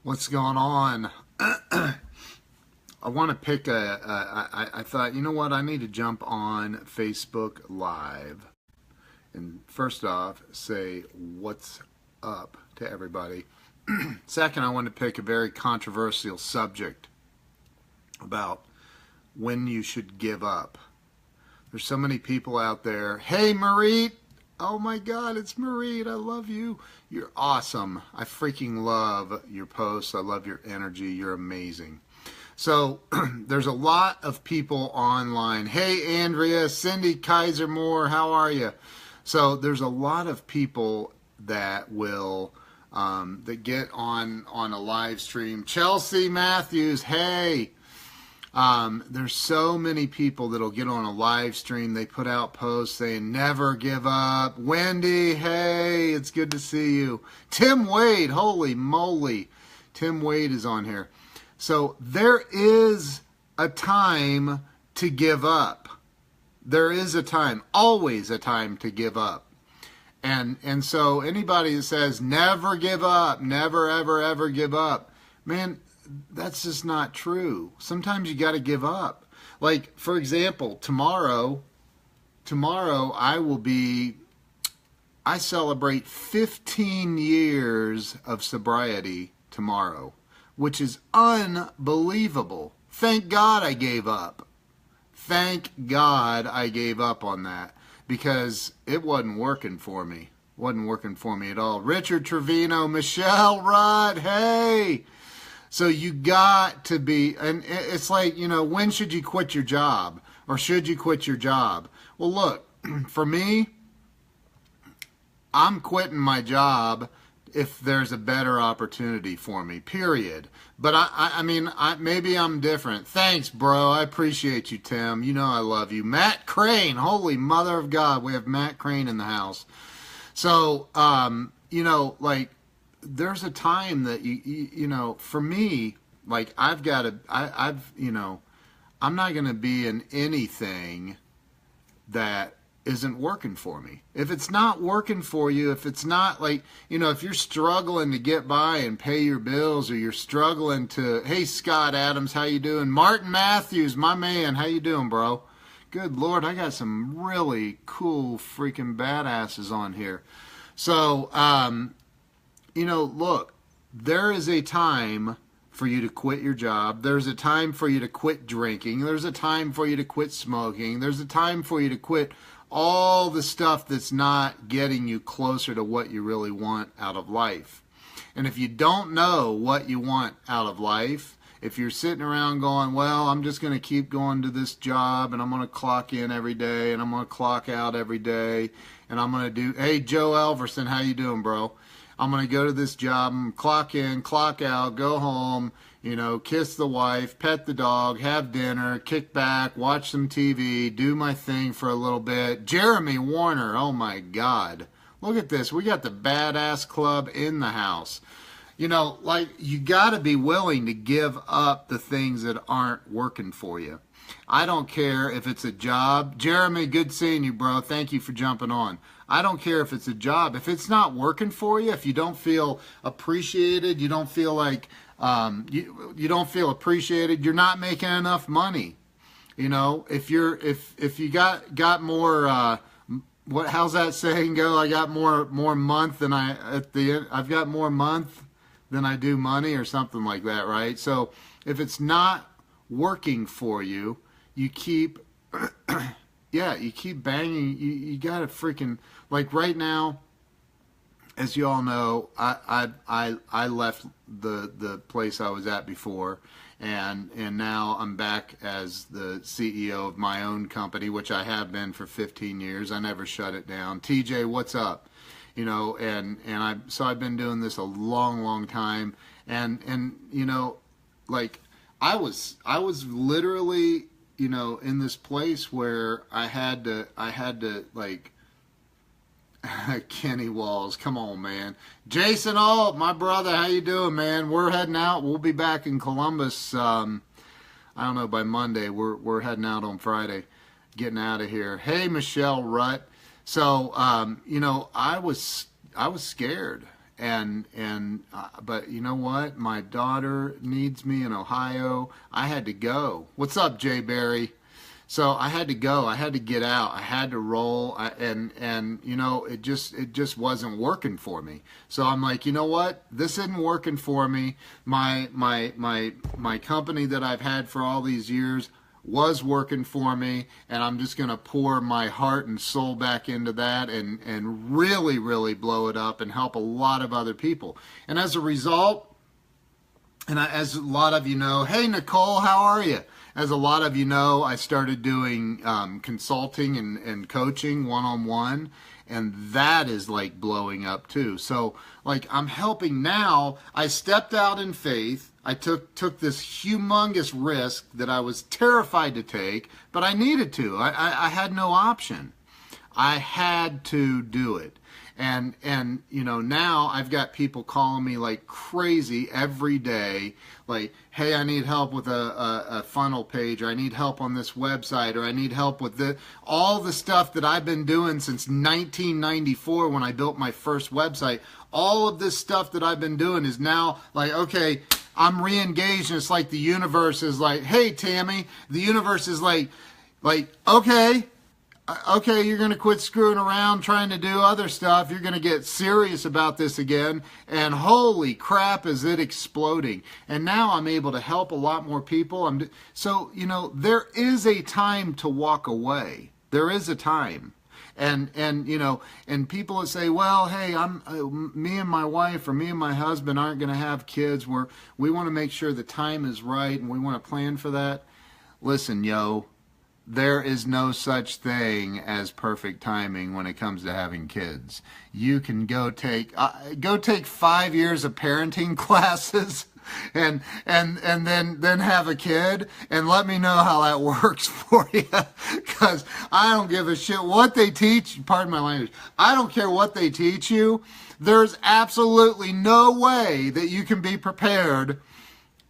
What's going on? I want to pick I thought, you know what? I need to jump on Facebook Live and first off say what's up to everybody. Second, I want to pick a very controversial subject about when you should give up. There's so many people out there. Hey, Marie. Oh my God, it's Marie. I love you. You're awesome. I freaking love your posts. I love your energy. You're amazing. So there's a lot of people online. Hey, Andrea, Cindy Kaiser Moore, how are you? So there's a lot of people that will that get on a live stream. Chelsea Matthews, hey. There's so many people that'll get on a live stream. They put out posts saying, never give up. Wendy, hey, it's good to see you. Tim Wade, holy moly. Tim Wade is on here. So there is a time to give up. There is a time, always a time to give up. And so anybody that says, never give up, never, ever, ever give up, man, that's just not true. Sometimes you got to give up. Like, for example, tomorrow I celebrate 15 years of sobriety tomorrow, which is unbelievable. Thank God I gave up. Thank God I gave up on that because it wasn't working for me. Wasn't working for me at all. Richard Trevino, Michelle Rudd, hey. So you got to be, and it's like, you know, when should you quit your job? Or should you quit your job? Well, look, for me, I'm quitting my job if there's a better opportunity for me, period. But I mean, maybe I'm different. Thanks, bro. I appreciate you, Tim. You know I love you. Matt Crane, holy mother of God, we have Matt Crane in the house. So, you know, like, there's a time that you know, for me, like I've you know, I'm not going to be in anything that isn't working for me. If it's not working for you, if it's not like, you know, if you're struggling to get by and pay your bills, or you're struggling to, hey, Scott Adams, how you doing? Martin Matthews, my man, how you doing, bro? Good Lord, I got some really cool freaking badasses on here. So, you know, look, there is a time for you to quit your job. There's a time for you to quit drinking. There's a time for you to quit smoking. There's a time for you to quit all the stuff that's not getting you closer to what you really want out of life. And if you don't know what you want out of life, if you're sitting around going, well, I'm just going to keep going to this job and I'm going to clock in every day and I'm going to clock out every day and I'm going to do, hey, Joe Alverson, how you doing, bro? I'm going to go to this job, clock in, clock out, go home, you know, kiss the wife, pet the dog, have dinner, kick back, watch some TV, do my thing for a little bit. Jeremy Warner, oh my God. Look at this. We got the Badass Club in the house. You know, like, you got to be willing to give up the things that aren't working for you. I don't care if it's a job. Jeremy, good seeing you, bro. Thank you for jumping on. I don't care if it's a job. If it's not working for you, if you don't feel appreciated, you don't feel like you don't feel appreciated, you're not making enough money. You know, if you got more how's that saying go? I got more month than I've got more month than I do money, or something like that, right? So if it's not working for you, you keep yeah, you keep banging. You gotta freaking, like, right now, as you all know, I left the place I was at before, and now I'm back as the CEO of my own company, which I have been for 15 years. I never shut it down. TJ, what's up? You know, and I've been doing this a long time, and you know, like, I was literally, you know, in this place where I had to like, Kenny Walls, come on, man. Jason Alt, my brother, how you doing, man? We're heading out. We'll be back in Columbus, I don't know, by Monday. We're heading out on Friday, getting out of here. Hey, Michelle Rutt. So, you know, I was scared. but you know what? My daughter needs me in Ohio. I had to go. What's up, Jay Barry? So I had to go. I had to get out. I had to roll. And you know, it just wasn't working for me. So I'm like, you know what? This isn't working for me. My company that I've had for all these years was working for me, and I'm just going to pour my heart and soul back into that and really, really blow it up and help a lot of other people. And as a result, as a lot of you know, hey, Nicole, how are you? As a lot of you know, I started doing consulting and coaching one-on-one, and that is like blowing up too. So like I'm helping now. I stepped out in faith. I took this humongous risk that I was terrified to take, but I needed to. I had no option. I had to do it. And you know, now I've got people calling me like crazy every day, like, hey, I need help with a funnel page, or I need help on this website, or I need help with all the stuff that I've been doing since 1994 when I built my first website. All of this stuff that I've been doing is now like, okay, I'm re-engaged, and it's like the universe is like, hey, Tammy, the universe is like, okay, you're going to quit screwing around trying to do other stuff. You're going to get serious about this again. And holy crap, is it exploding. And now I'm able to help a lot more people. So, you know, there is a time to walk away. There is a time. And you know, and people that say, well, hey, me and my wife or me and my husband aren't going to have kids. We want to make sure the time is right and we want to plan for that. Listen, yo. There is no such thing as perfect timing when it comes to having kids. You can go take 5 years of parenting classes and then have a kid, and let me know how that works for you, because I don't give a shit what they teach. Pardon my language. I don't care what they teach you. There's absolutely no way that you can be prepared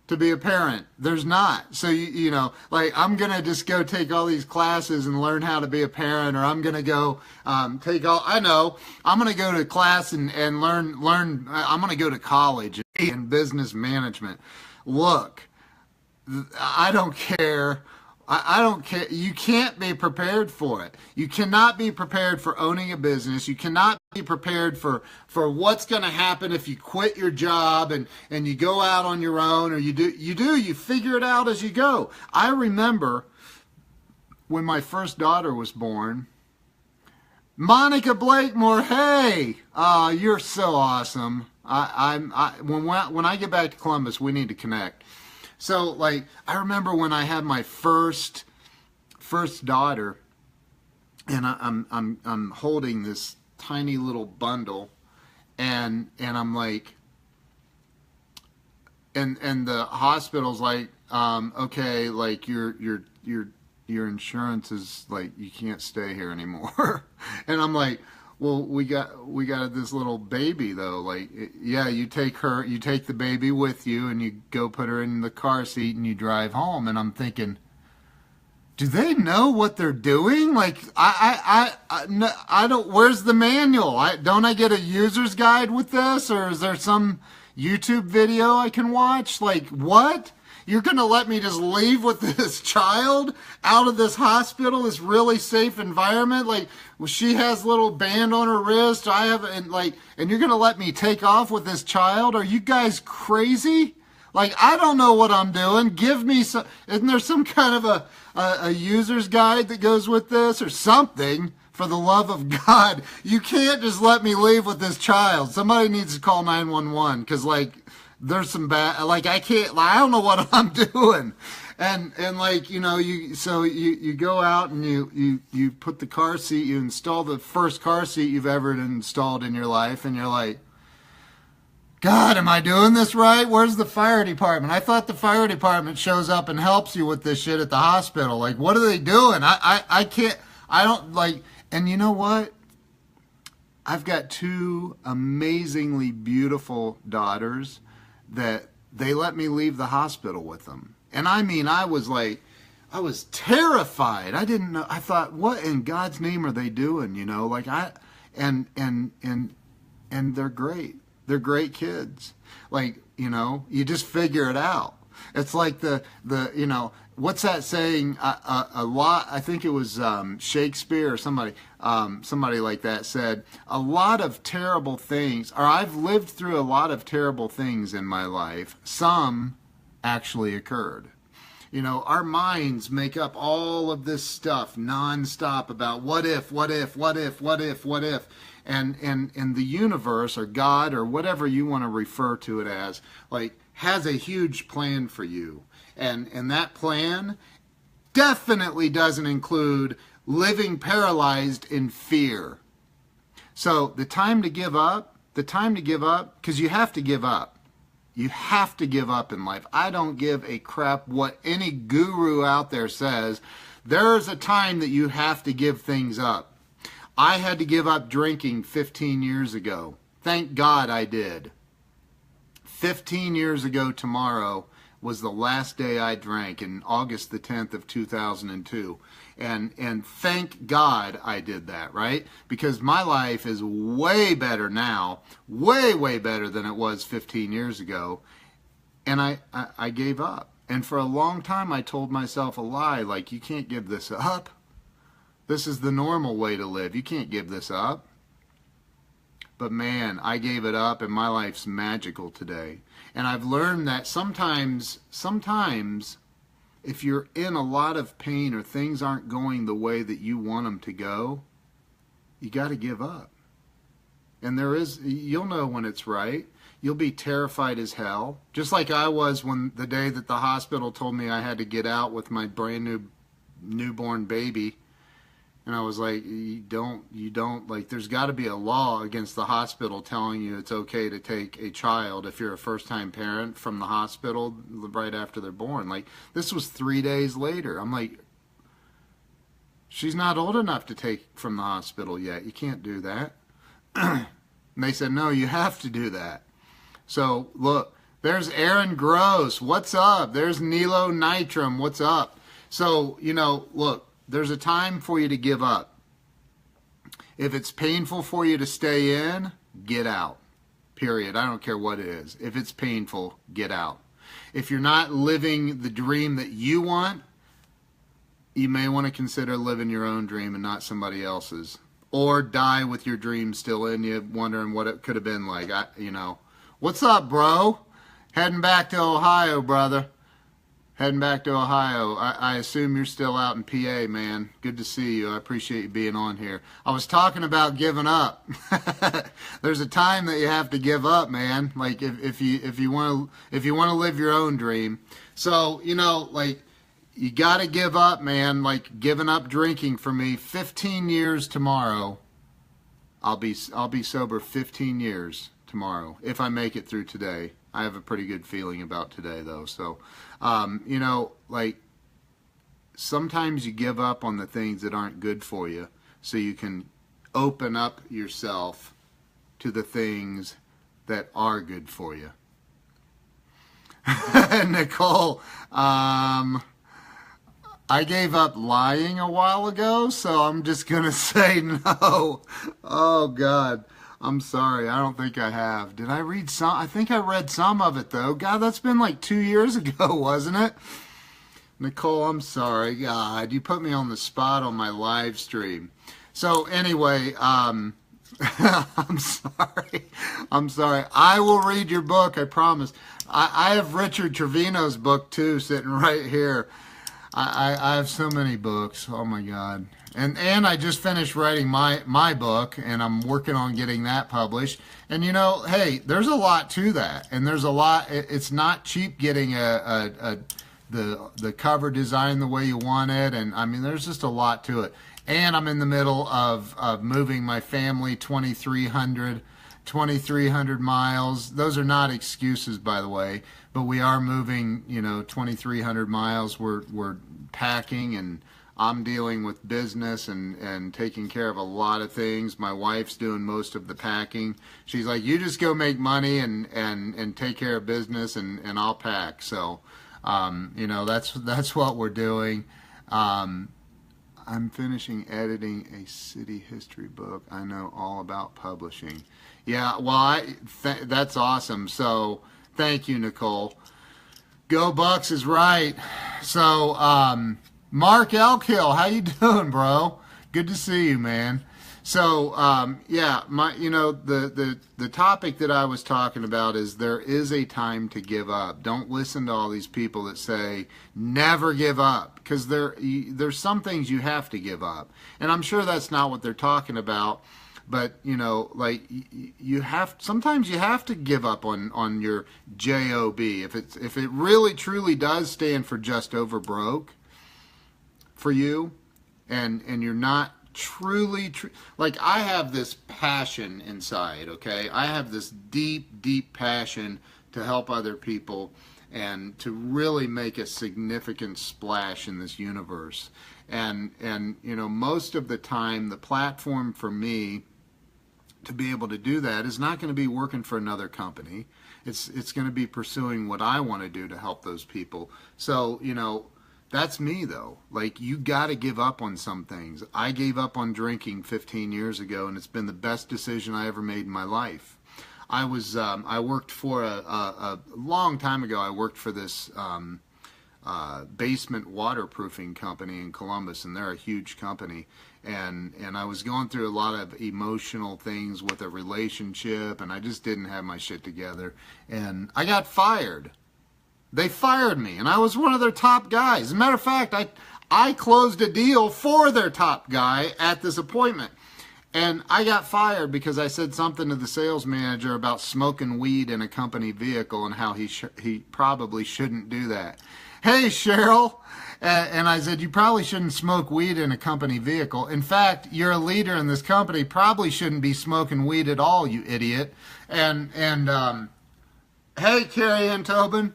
to be a parent. There's not. So, you know, like, I'm going to just go take all these classes and learn how to be a parent, or I'm going to go I'm going to go to class and learn, I'm going to go to college in business management. Look, I don't care. I don't care. You can't be prepared for it. You cannot be prepared for owning a business. You cannot be prepared for what's going to happen if you quit your job and you go out on your own, or you figure it out as you go. I remember when my first daughter was born, Monica Blakemore, hey, you're so awesome. When I get back to Columbus, we need to connect. So, like, I remember when I had my first daughter, and I'm holding this tiny little bundle, and I'm like, and the hospital's like, okay, like your insurance is like, you can't stay here anymore, and I'm like, well, we got this little baby though. Like, yeah, you take the baby with you, and you go put her in the car seat and you drive home. And I'm thinking, do they know what they're doing? Like, I don't. Where's the manual? Don't I get a user's guide with this, or is there some YouTube video I can watch? Like, what? You're going to let me just leave with this child out of this hospital, this really safe environment? Like, well, she has a little band on her wrist. And you're going to let me take off with this child? Are you guys crazy? Like, I don't know what I'm doing. Give me some, isn't there some kind of a user's guide that goes with this or something? For the love of God, you can't just let me leave with this child. Somebody needs to call 911, because, like, there's some bad, like, I don't know what I'm doing. And like, you know, you go out and you put the car seat, you install the first car seat you've ever installed in your life, and you're like, God, am I doing this right? Where's the fire department? I thought the fire department shows up and helps you with this shit at the hospital. Like, what are they doing? I can't, I don't, like, and you know what? I've got two amazingly beautiful daughters that they let me leave the hospital with them. And I mean, I was terrified. I didn't know. I thought, what in God's name are they doing? You know, like and they're great. They're great kids. Like, you know, you just figure it out. It's like the you know, what's that saying? A lot. I think it was Shakespeare or somebody like that said a lot of terrible things. Or I've lived through a lot of terrible things in my life. Some actually occurred. You know, our minds make up all of this stuff nonstop about what if, what if, what if, what if, what if. And the universe or God or whatever you want to refer to it as, like, has a huge plan for you. And that plan definitely doesn't include living paralyzed in fear. So the time to give up, because you have to give up. You have to give up in life. I don't give a crap what any guru out there says. There's a time that you have to give things up. I had to give up drinking 15 years ago. Thank God I did. 15 years ago tomorrow was the last day I drank, in August the 10th of 2002. And thank God I did that, right? Because my life is way better now, way, way better than it was 15 years ago. And I gave up. And for a long time I told myself a lie, like, you can't give this up. This is the normal way to live. You can't give this up. But man, I gave it up, and my life's magical today. And I've learned that sometimes if you're in a lot of pain or things aren't going the way that you want them to go, you got to give up. And you'll know when it's right. You'll be terrified as hell, just like I was when the day that the hospital told me I had to get out with my brand new newborn baby. And I was like, you don't, like, there's got to be a law against the hospital telling you it's okay to take a child if you're a first-time parent from the hospital right after they're born. Like, this was 3 days later. I'm like, she's not old enough to take from the hospital yet. You can't do that. And they said, no, you have to do that. So, look, there's Aaron Gross. What's up? There's Nilo Nitram. What's up? So, you know, look. There's a time for you to give up. If it's painful for you to stay in, get out. Period. I don't care what it is. If it's painful, get out. If you're not living the dream that you want, you may want to consider living your own dream and not somebody else's. Or die with your dream still in you, wondering what it could have been like. You know. What's up, bro? Heading back to Ohio, brother. Heading back to Ohio. I assume you're still out in PA, man. Good to see you. I appreciate you being on here. I was talking about giving up. There's a time that you have to give up, man. Like if you want to live your own dream. So, you know, like, you got to give up, man. Like, giving up drinking for me. 15 years tomorrow. I'll be sober 15 years tomorrow if I make it through today. I have a pretty good feeling about today, though. So, you know, like, sometimes you give up on the things that aren't good for you so you can open up yourself to the things that are good for you. Nicole, I gave up lying a while ago, so I'm just going to say no. Oh, God. I'm sorry. I don't think I have. Did I read some? I think I read some of it, though. God, that's been like 2 years ago, wasn't it? Nicole, I'm sorry. God, you put me on the spot on my live stream. So anyway, I'm sorry. I'm sorry. I will read your book, I promise. I have Richard Trevino's book, too, sitting right here. I have so many books. Oh, my God. And I just finished writing my book, and I'm working on getting that published. And, you know, hey, there's a lot to that. And there's a lot. It's not cheap getting the cover design the way you want it. And, I mean, there's just a lot to it. And I'm in the middle of moving my family 2,300 miles. Those are not excuses, by the way. But we are moving, you know, 2,300 miles. We're packing, and I'm dealing with business and taking care of a lot of things. My wife's doing most of the packing. She's like, you just go make money and take care of business, and I'll pack. So, you know, that's what we're doing. I'm finishing editing a city history book. I know all about publishing. Yeah, well, that's awesome. So thank you, Nicole. Go Bucks is right. So, Mark Elkill, how you doing, bro? Good to see you, man. So, yeah, the topic that I was talking about is there is a time to give up. Don't listen to all these people that say never give up, because there's some things you have to give up, and I'm sure that's not what they're talking about. But like sometimes you have to give up on your job if it really truly does stand for just over broke for you, and you're not truly like, I have this passion inside. Okay, I have this deep passion to help other people and to really make a significant splash in this universe. And most of the time the platform for me to be able to do that is not going to be working for another company. It's going to be pursuing what I want to do to help those people. So, that's me though. Like, you got to give up on some things. I gave up on drinking 15 years ago, and it's been the best decision I ever made in my life. I worked for a long time ago, I worked for this basement waterproofing company in Columbus, and they're a huge company. And I was going through a lot of emotional things with a relationship, and I just didn't have my shit together. And I got fired. They fired me, and I was one of their top guys. As a matter of fact, I closed a deal for their top guy at this appointment. And I got fired because I said something to the sales manager about smoking weed in a company vehicle and how he probably shouldn't do that. Hey, Cheryl. And I said, you probably shouldn't smoke weed in a company vehicle. In fact, you're a leader in this company, probably shouldn't be smoking weed at all, you idiot. And hey, Carrie Ann Tobin.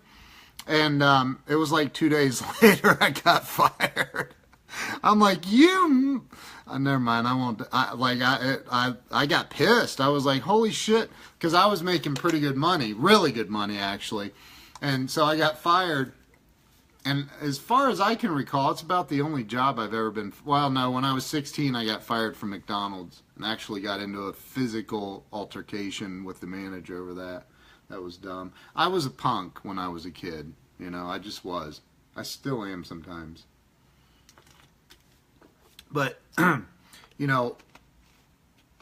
And it was like 2 days later I got fired. I'm like, never mind. I won't. I got pissed. I was like, holy shit, because I was making pretty good money, really good money actually. And so I got fired. And as far as I can recall, it's about the only job I've ever been. Well, no, when I was 16, I got fired from McDonald's and actually got into a physical altercation with the manager over that. That was dumb. I was a punk when I was a kid. I just was. I still am sometimes. But,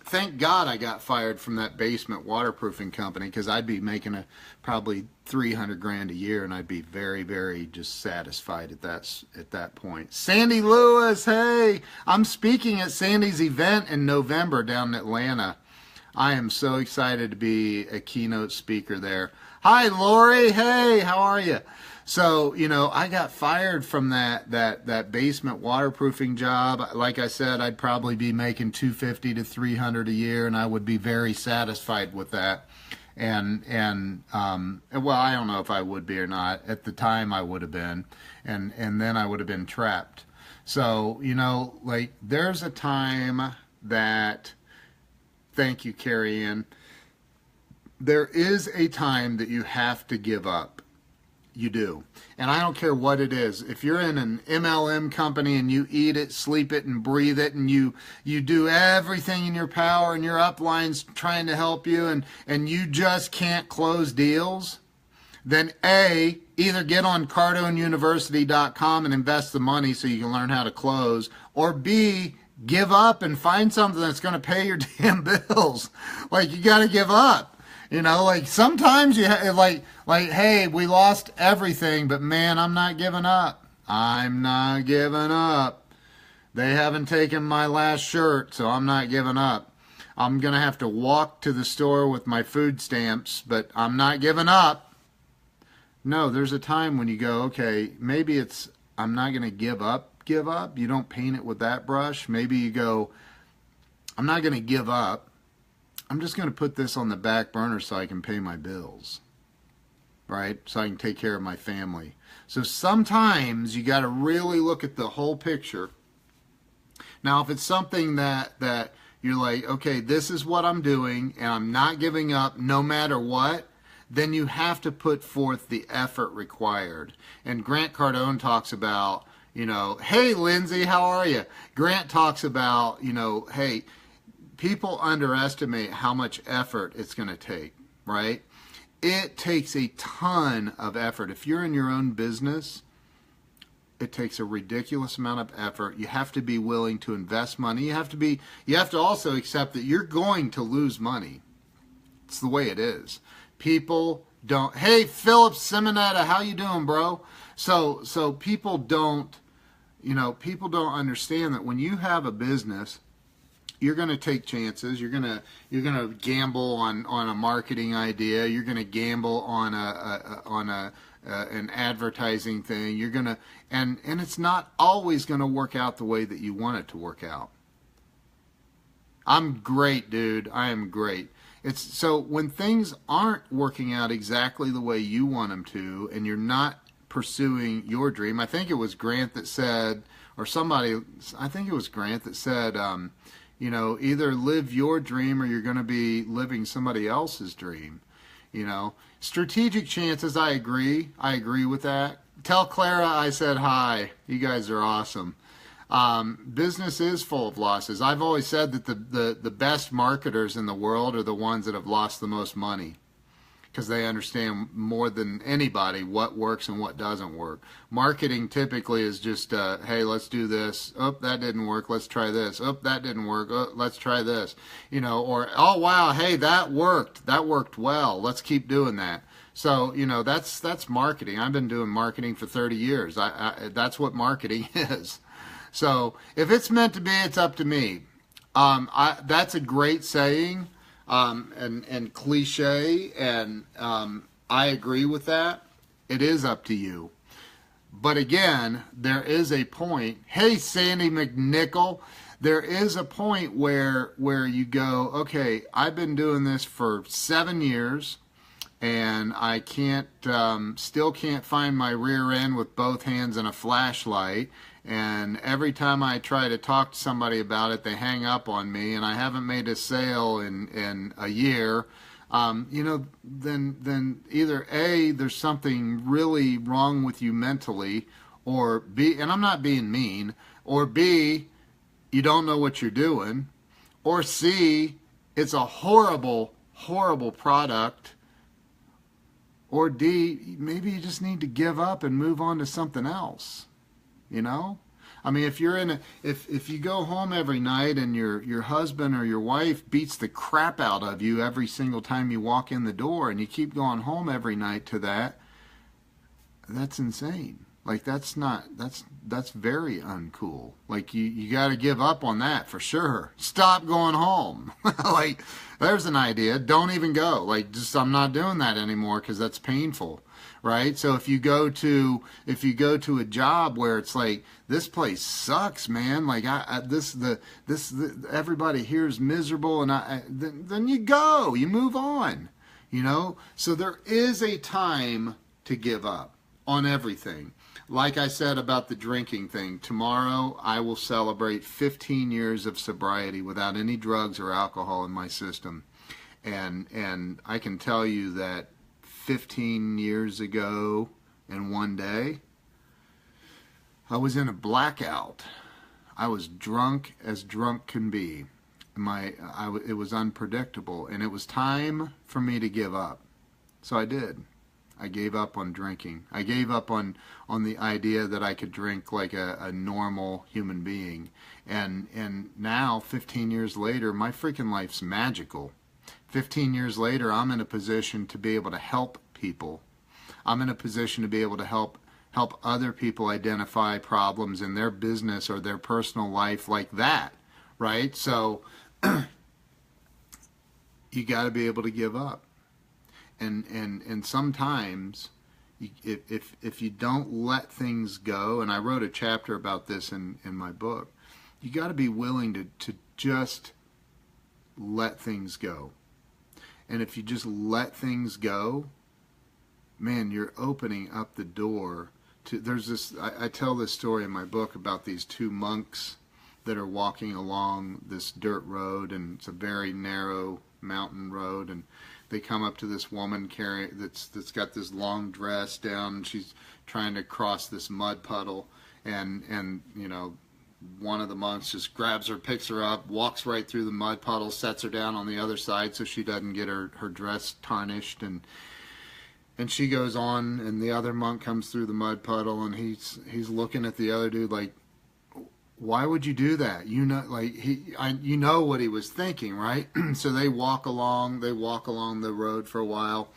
thank God I got fired from that basement waterproofing company, because I'd be making probably $300,000 a year, and I'd be very, very just satisfied at that point. Sandy Lewis, hey, I'm speaking at Sandy's event in November down in Atlanta. I am so excited to be a keynote speaker there. Hi, Lori. Hey, how are you? So, I got fired from that basement waterproofing job. Like I said, I'd probably be making $250 to $300 a year, and I would be very satisfied with that. And well, I don't know if I would be or not. At the time, I would have been, and then I would have been trapped. So, like, there's a time that, thank you, Carrie Ann, there is a time that you have to give up. You do. And I don't care what it is. If you're in an MLM company and you eat it, sleep it, and breathe it, and you do everything in your power, and your upline's trying to help you, and you just can't close deals, then A, either get on CardoneUniversity.com and invest the money so you can learn how to close, or B, give up and find something that's going to pay your damn bills. Like, you got to give up. Like, sometimes you like, hey, we lost everything, but man, I'm not giving up. I'm not giving up. They haven't taken my last shirt, so I'm not giving up. I'm going to have to walk to the store with my food stamps, but I'm not giving up. No, there's a time when you go, okay, maybe it's, I'm not going to give up. You don't paint it with that brush. Maybe you go, I'm not going to give up. I'm just going to put this on the back burner so I can pay my bills, right? So I can take care of my family. So sometimes you got to really look at the whole picture. Now, if it's something that you're like, okay, this is what I'm doing, and I'm not giving up no matter what, then you have to put forth the effort required. And Grant Cardone talks about, hey, Lindsay, how are you? Grant talks about, hey, people underestimate how much effort it's going to take, right? It takes a ton of effort. If you're in your own business, it takes a ridiculous amount of effort. You have to be willing to invest money. You have to also accept that you're going to lose money. It's the way it is. People don't. Hey, Philip Simonetta, how you doing, bro? So people don't, people don't understand that when you have a business, you're going to take chances. You're going to gamble on a marketing idea. You're going to gamble on an advertising thing. You're going to, and it's not always going to work out the way that you want it to work out. I'm great, dude. I am great. It's so when things aren't working out exactly the way you want them to, and you're not pursuing your dream. I think it was Grant that said, or somebody, I think it was Grant that said, either live your dream or you're going to be living somebody else's dream. Strategic chances, I agree with that. Tell Clara I said hi. You guys are awesome. Business is full of losses. I've always said that the best marketers in the world are the ones that have lost the most money, because they understand more than anybody what works and what doesn't work. Marketing typically is just, hey, let's do this. Oh, that didn't work. Let's try this. Oh, that didn't work. Oh, let's try this. Or, oh, wow, hey, that worked. That worked well. Let's keep doing that. So, that's marketing. I've been doing marketing for 30 years. That's what marketing is. So if it's meant to be, it's up to me. That's a great saying. And cliche, and I agree with that. It is up to you. But again, there is a point. Hey, Sandy McNichol, there is a point where you go, okay, I've been doing this for 7 years, and I still can't find my rear end with both hands and a flashlight. And every time I try to talk to somebody about it, they hang up on me, and I haven't made a sale in a year. Then either A, there's something really wrong with you mentally, or B, and I'm not being mean, or B, you don't know what you're doing, or C, it's a horrible, horrible product, or D, maybe you just need to give up and move on to something else. I mean, if you're if you go home every night and your husband or your wife beats the crap out of you every single time you walk in the door, and you keep going home every night to that's insane. Like that's very uncool. Like you got to give up on that for sure. Stop going home. Like there's an idea. Don't even go. Like just I'm not doing that anymore because that's painful. Right? So if you go to a job where it's like, this place sucks, man. Like everybody here is miserable, and then you go, you move on, So there is a time to give up on everything. Like I said about the drinking thing, tomorrow I will celebrate 15 years of sobriety without any drugs or alcohol in my system, and I can tell you that 15 years ago in one day, I was in a blackout. I was drunk as drunk can be. It was unpredictable, and it was time for me to give up. So I did. I gave up on drinking. I gave up on the idea that I could drink like a normal human being. And now, 15 years later, my freaking life's magical. 15 years later, I'm in a position to be able to help people. I'm in a position to be able to help other people identify problems in their business or their personal life like that, right? So you got to be able to give up. And sometimes if you don't let things go, and I wrote a chapter about this in my book, you got to be willing to just let things go. And if you just let things go, man, you're opening up the door to, there's this, I tell this story in my book about these two monks that are walking along this dirt road, and it's a very narrow mountain road, and they come up to this woman that's got this long dress down, and she's trying to cross this mud puddle, and one of the monks just grabs her, picks her up, walks right through the mud puddle, sets her down on the other side so she doesn't get her dress tarnished, and she goes on, and the other monk comes through the mud puddle, and he's looking at the other dude like, why would you do that? You know, like you know what he was thinking, right? So they walk along the road for a while,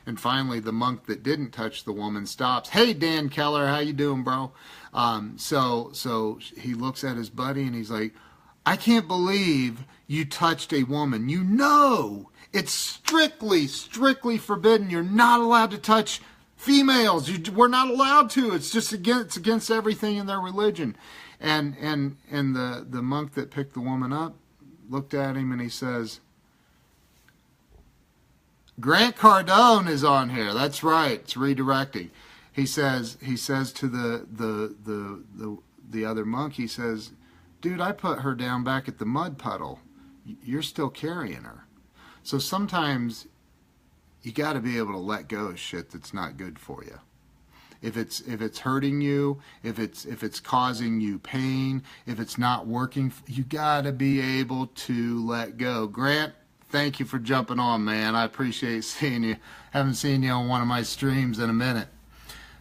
and finally the monk that didn't touch the woman stops. Hey, Dan Keller, how you doing, bro? So he looks at his buddy and he's like, I can't believe you touched a woman. You know, it's strictly forbidden. You're not allowed to touch females. We're not allowed to. It's just against everything in their religion. And the monk that picked the woman up looked at him and he says, Grant Cardone is on here. That's right. It's redirecting. He says to the other monk, he says, dude, I put her down back at the mud puddle. You're still carrying her. So sometimes you got to be able to let go of shit that's not good for you. If it's hurting you, if it's causing you pain, if it's not working, you got to be able to let go. Grant, thank you for jumping on, man. I appreciate seeing you. Haven't seen you on one of my streams in a minute.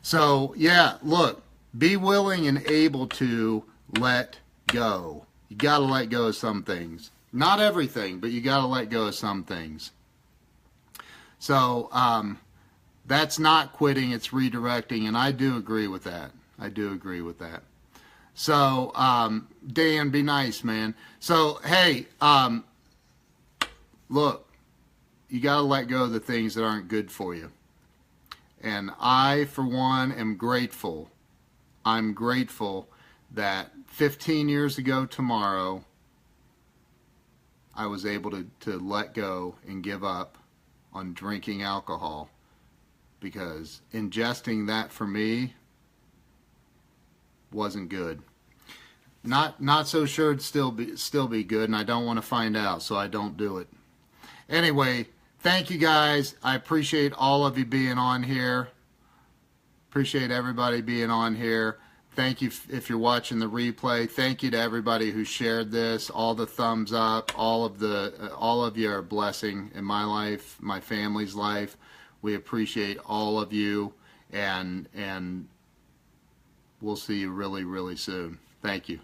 So, yeah, look, be willing and able to let go. You got to let go of some things. Not everything, but you got to let go of some things. So, that's not quitting, it's redirecting, and I do agree with that. I do agree with that. So, Dan, be nice, man. So, hey, look, you got to let go of the things that aren't good for you. And I, for one, am grateful. I'm grateful that 15 years ago tomorrow, I was able to let go and give up on drinking alcohol, because ingesting that for me wasn't good. Not so sure it'd still be good, and I don't want to find out, so I don't do it. Anyway, thank you guys. I appreciate all of you being on here. Appreciate everybody being on here. Thank you if you're watching the replay. Thank you to everybody who shared this, all the thumbs up, all of you are a blessing in my life, my family's life. We appreciate all of you, and we'll see you really, really soon. Thank you.